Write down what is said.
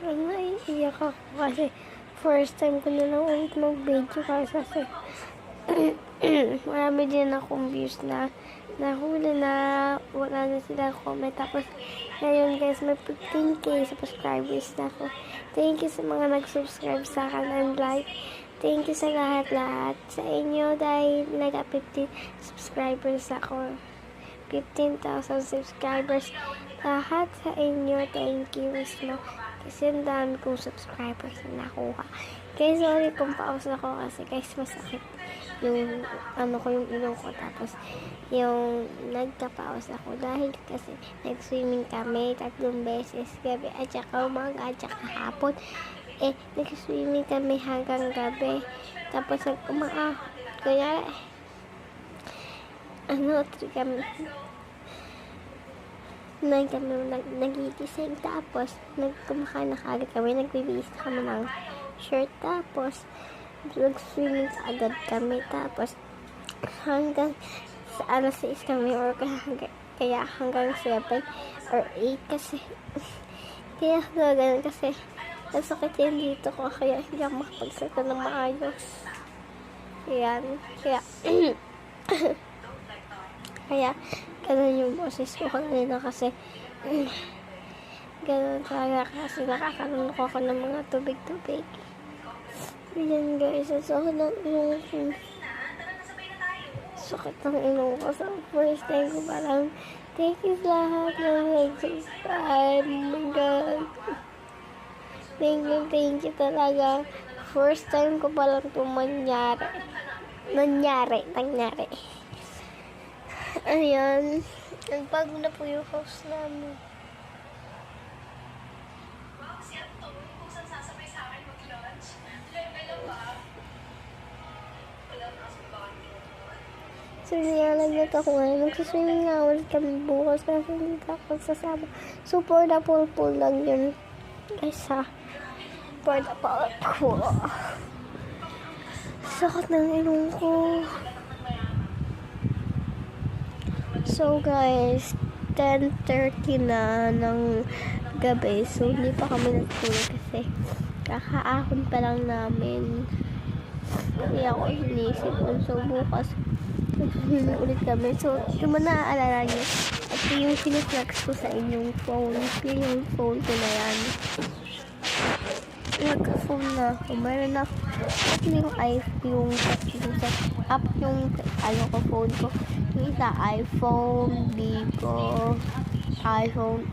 Naiiyak ako kasi first time ko na lang ulit mag-video kasi marami din akong views na nahuli na wala na sila comment. Tapos ngayon guys, may 15k subscribers na ako. Thank you sa mga nag-subscribe sa akin and like. Thank you sa lahat-lahat sa inyo dahil nag-15 subscribers ako. 15,000 subscribers. Lahat sa inyo, thank you mismo. Kasi ang dami kong subscribers na nakuha. Guys, sorry kung paus ako kasi guys, masakit yung yung ilong ko. Tapos, yung nagka-pause ako dahil kasi nag-swimming kami 3 beses gabi at saka umaga at saka hapon. Nag-swimming kami hanggang gabi. Tapos, kaya, kami nagigising, tapos nagkumakain na kagad kami, nagbibihis kami ng shirt, tapos nag-swimming agad kami, tapos hanggang sa 6 kami or kaya hanggang 7 or 8 kasi kaya gano'n kasi nasakit yan dito ko, kaya hindi ako makapagsalita ng maayos. Kaya ganun yung boses ko kanina kasi ganun talaga kasi nakakaroon ako ng mga tubig-tubig. Yan guys, sakit ng ilong ko. Sakit ng ilong ko. So, first time ko parang thank you lahat na nag-subscribe. Oh my God. Thank you talaga. First time ko palang ito nangyari. Ayan. Nagbago na po yung house namin. So, nilalagyan ako ngayon. Magsaswimming nga ulit kami bukas kasi hindi ako sasama. So, for the pool lang yun. Guys, ha. For the pool. Sakit ng ilong ko. So guys, 10:30 na ng gabi. So hindi pa kami natulog kasi kakaahon pa lang namin. Kaya ako inisip ko. So bukas ulit kami. So yung mga naaalala nyo, at yung siniflex ko sa inyong phone. Yung phone ko na yan. Nagka-phone na ako. Meron na yung iPhone, yung phone ko. Yung isa iPhone, Vivo, iPhone.